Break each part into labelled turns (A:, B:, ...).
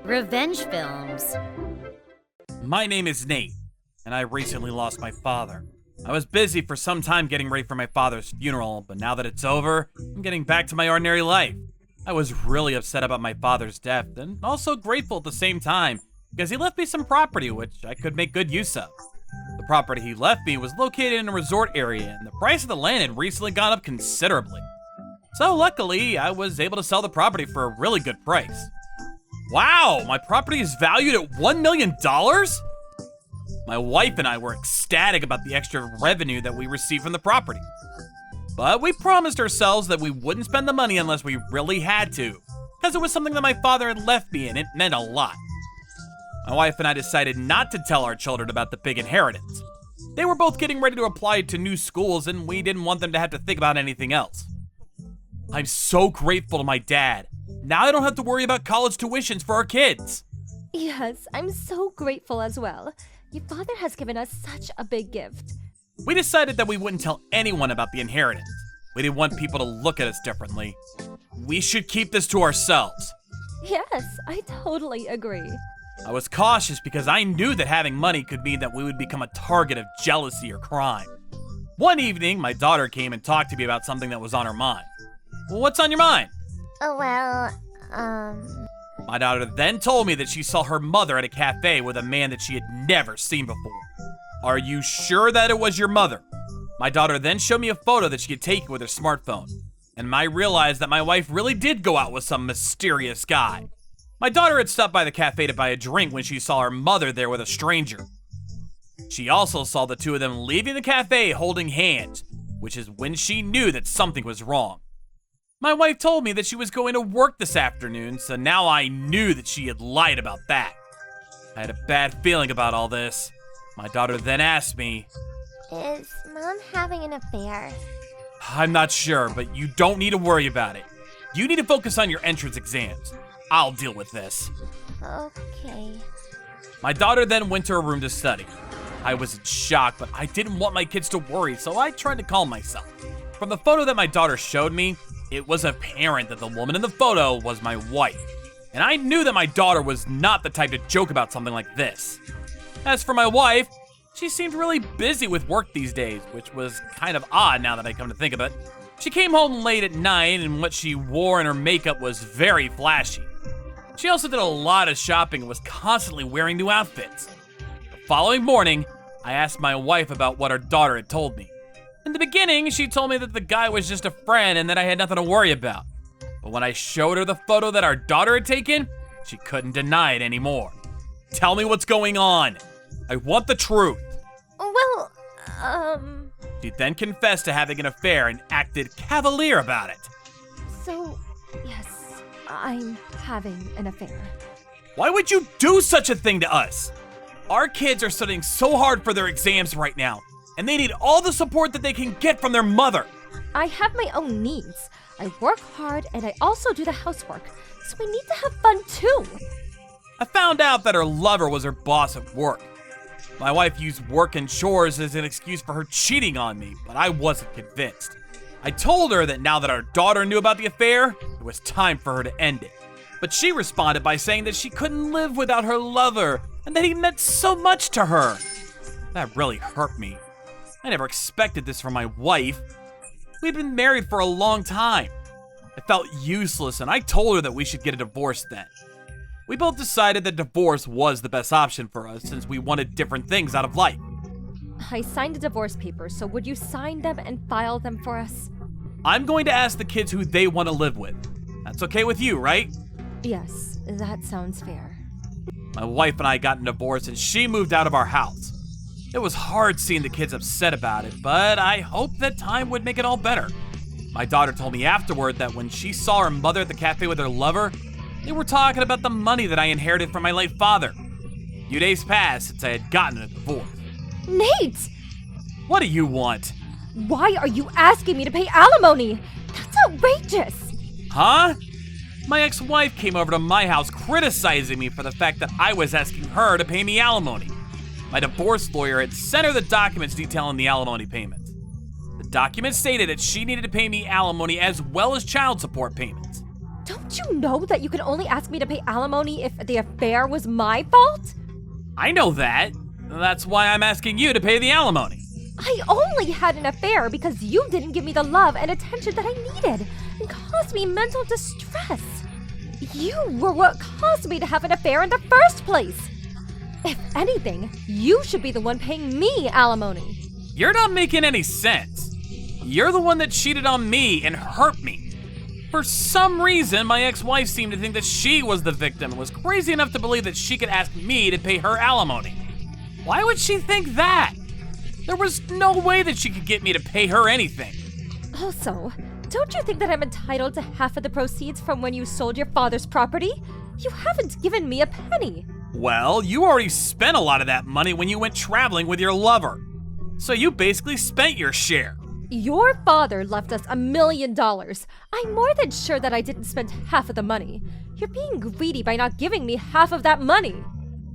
A: Revenge films.
B: My name is Nate, and I recently lost my father. I was busy for some time getting ready for my father's funeral, but now that it's over, I'm getting back to my ordinary life. I was really upset about my father's death, and also grateful at the same time, because he left me some property which I could make good use of. The property he left me was located in a resort area, and the price of the land had recently gone up considerably. So luckily, I was able to sell the property for a really good price. Wow, my property is valued at $1 million? My wife and I were ecstatic about the extra revenue that we received from the property. But we promised ourselves that we wouldn't spend the money unless we really had to, because it was something that my father had left me and it meant a lot. My wife and I decided not to tell our children about the big inheritance. They were both getting ready to apply to new schools and we didn't want them to have to think about anything else. I'm so grateful to my dad. Now I don't have to worry about college tuitions for our kids.
C: Yes, I'm so grateful as well. Your father has given us such a big gift.
B: We decided that we wouldn't tell anyone about the inheritance. We didn't want people to look at us differently. We should keep this to ourselves.
C: Yes, I totally agree.
B: I was cautious because I knew that having money could mean that we would become a target of jealousy or crime. One evening, my daughter came and talked to me about something that was on her mind. Well, what's on your mind? My daughter then told me that she saw her mother at a cafe with a man that she had never seen before. Are you sure that it was your mother? My daughter then showed me a photo that she had taken with her smartphone, and I realized that my wife really did go out with some mysterious guy. My daughter had stopped by the cafe to buy a drink when she saw her mother there with a stranger. She also saw the two of them leaving the cafe holding hands, which is when she knew that something was wrong. My wife told me that she was going to work this afternoon, so now I knew that she had lied about that. I had a bad feeling about all this. My daughter then asked me,
D: Is Mom having an affair?
B: I'm not sure, but you don't need to worry about it. You need to focus on your entrance exams. I'll deal with this.
D: Okay.
B: My daughter then went to her room to study. I was in shock, but I didn't want my kids to worry, so I tried to calm myself. From the photo that my daughter showed me, it was apparent that the woman in the photo was my wife. And I knew that my daughter was not the type to joke about something like this. As for my wife, she seemed really busy with work these days, which was kind of odd now that I come to think of it. She came home late at night and what she wore and her makeup was very flashy. She also did a lot of shopping and was constantly wearing new outfits. The following morning, I asked my wife about what her daughter had told me. In the beginning, she told me that the guy was just a friend and that I had nothing to worry about. But when I showed her the photo that our daughter had taken, she couldn't deny it anymore. Tell me what's going on. I want the truth.
C: Well,
B: She then confessed to having an affair and acted cavalier about it.
C: so, yes, I'm having an affair.
B: Why would you do such a thing to us? Our kids are studying so hard for their exams right now, and they need all the support that they can get from their mother.
C: I have my own needs. I work hard and I also do the housework, so I need to have fun too.
B: I found out that her lover was her boss at work. My wife used work and chores as an excuse for her cheating on me, but I wasn't convinced. I told her that now that our daughter knew about the affair, it was time for her to end it. But she responded by saying that she couldn't live without her lover and that he meant so much to her. That really hurt me. I never expected this from my wife. We'd been married for a long time. I felt useless and I told her that we should get a divorce then. We both decided that divorce was the best option for us since we wanted different things out of life.
C: I signed the divorce papers, so would you sign them and file them for us?
B: I'm going to ask the kids who they want to live with. That's okay with you, right?
C: Yes, that sounds fair.
B: My wife and I got a divorce and she moved out of our house. It was hard seeing the kids upset about it, but I hoped that time would make it all better. My daughter told me afterward that when she saw her mother at the cafe with her lover, they were talking about the money that I inherited from my late father. A few days passed since I had gotten a divorce.
C: Nate!
B: What do you want?
C: Why are you asking me to pay alimony? That's outrageous!
B: Huh? My ex-wife came over to my house criticizing me for the fact that I was asking her to pay me alimony. My divorce lawyer had sent her the documents detailing the alimony payments. The Documents stated that she needed to pay me alimony as well as child support payments.
C: Don't you know that you can only ask me to pay alimony if the affair was my fault?
B: I know that. That's why I'm asking you to pay the alimony.
C: I only had an affair because you didn't give me the love and attention that I needed and caused me mental distress. You were what caused me to have an affair in the first place. If anything, you should be the one paying me alimony.
B: You're not making any sense. You're the one that cheated on me and hurt me. For some reason, my ex-wife seemed to think that she was the victim and was crazy enough to believe that she could ask me to pay her alimony. Why would she think that? There was no way that she could get me to pay her anything.
C: Also, don't you think that I'm entitled to half of the proceeds from when you sold your father's property? You haven't given me a penny.
B: Well, you already spent a lot of that money when you went traveling with your lover. So you basically spent your share.
C: Your father left us $1 million. I'm more than sure that I didn't spend half of the money. You're being greedy by not giving me half of that money.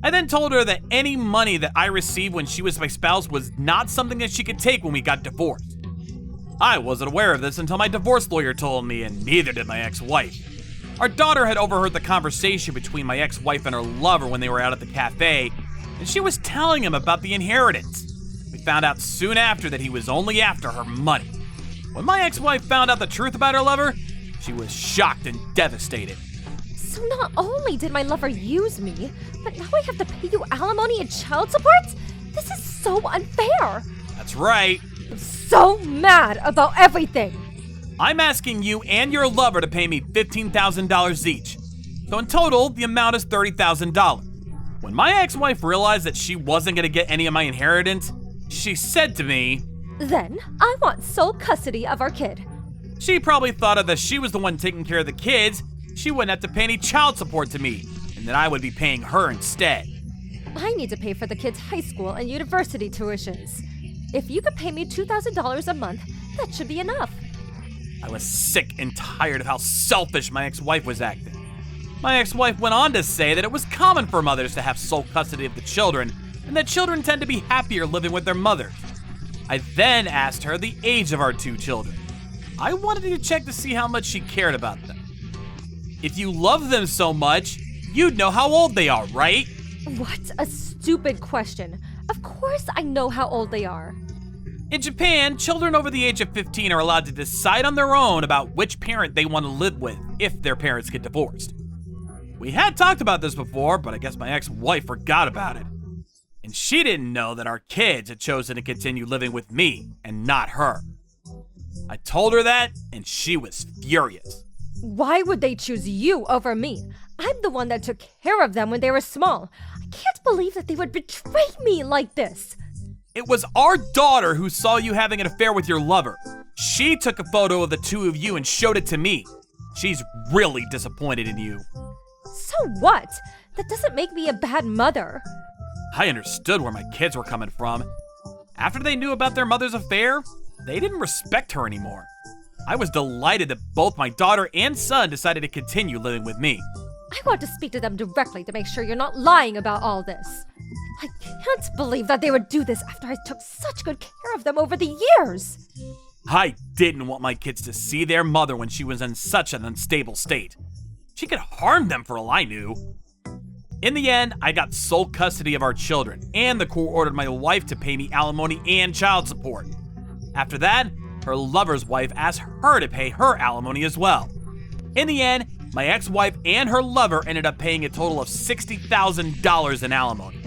B: I then told her that any money that I received when she was my spouse was not something that she could take when we got divorced. I wasn't aware of this until my divorce lawyer told me, and neither did my ex-wife. Our daughter had overheard the conversation between my ex-wife and her lover when they were out at the cafe, and she was telling him about the inheritance. We found out soon after that he was only after her money. When my ex-wife found out the truth about her lover, she was shocked and devastated.
C: So not only did my lover use me, but now I have to pay you alimony and child support? This is so unfair.
B: That's right.
C: I'm so mad about everything.
B: I'm asking you and your lover to pay me $15,000 each. So in total, the amount is $30,000. When my ex-wife realized that she wasn't going to get any of my inheritance, she said to me,
C: Then I want sole custody of our kid.
B: she probably thought that she was the one taking care of the kids, she wouldn't have to pay any child support to me, and that I would be paying her instead.
C: I need to pay for the kids' high school and university tuitions. If you could pay me $2,000 a month, that should be enough.
B: I was sick and tired of how selfish my ex-wife was acting. My ex-wife went on to say that it was common for mothers to have sole custody of the children, and that children tend to be happier living with their mothers. I then asked her the age of our two children. I wanted to check to see how much she cared about them. If you love them so much, you'd know how old they are, right?
C: What a stupid question. Of course I know how old they are.
B: In Japan, children over the age of 15 are allowed to decide on their own about which parent they want to live with if their parents get divorced. We had talked about this before, but I guess my ex-wife forgot about it. And she didn't know that our kids had chosen to continue living with me and not her. I told her that, and she was furious.
C: Why would they choose you over me? I'm the one that took care of them when they were small. I can't believe that they would betray me like this.
B: It was our daughter who saw you having an affair with your lover. She took a photo of the two of you and showed it to me. She's really disappointed in you.
C: So what? That doesn't make me a bad mother.
B: I understood where my kids were coming from. After they knew about their mother's affair, they didn't respect her anymore. I was delighted that both my daughter and son decided to continue living with me.
C: I want to speak to them directly to make sure you're not lying about all this. I can't believe that they would do this after I took such good care of them over the years.
B: I didn't want my kids to see their mother when she was in such an unstable state. She could harm them for all I knew. In the end, I got sole custody of our children, and the court ordered my wife to pay me alimony and child support. After that, her lover's wife asked her to pay her alimony as well. In the end, my ex-wife and her lover ended up paying a total of $60,000 in alimony.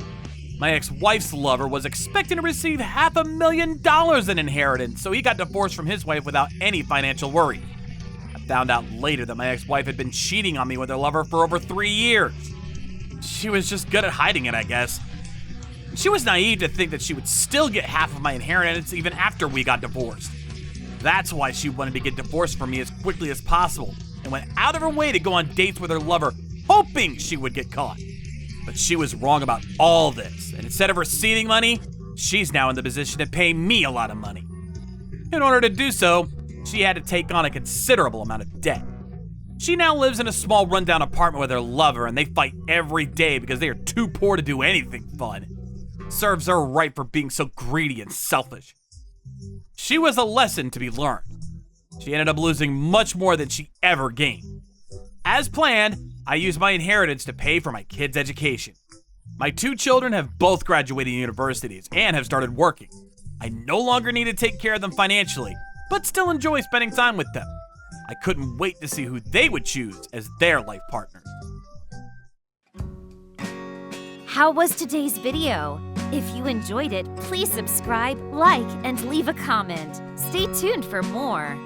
B: My ex-wife's lover was expecting to receive $500,000 in inheritance, so he got divorced from his wife without any financial worry. I found out later that my ex-wife had been cheating on me with her lover for over 3 years. She was just good at hiding it, I guess. She was naive to think that she would still get half of my inheritance even after we got divorced. That's why she wanted to get divorced from me as quickly as possible and went out of her way to go on dates with her lover, hoping she would get caught. But she was wrong about all this, and instead of receiving money, she's now in the position to pay me a lot of money. In order to do so, she had to take on a considerable amount of debt. She now lives in a small rundown apartment with her lover, and they fight every day because they are too poor to do anything fun. Serves her right for being so greedy and selfish. She was a lesson to be learned. She ended up losing much more than she ever gained. As planned, I used my inheritance to pay for my kids' education. My 2 children have both graduated universities and have started working. I no longer need to take care of them financially, but still enjoy spending time with them. I couldn't wait to see who they would choose as their life partners.
A: How was today's video? If you enjoyed it, please subscribe, like, and leave a comment. Stay tuned for more.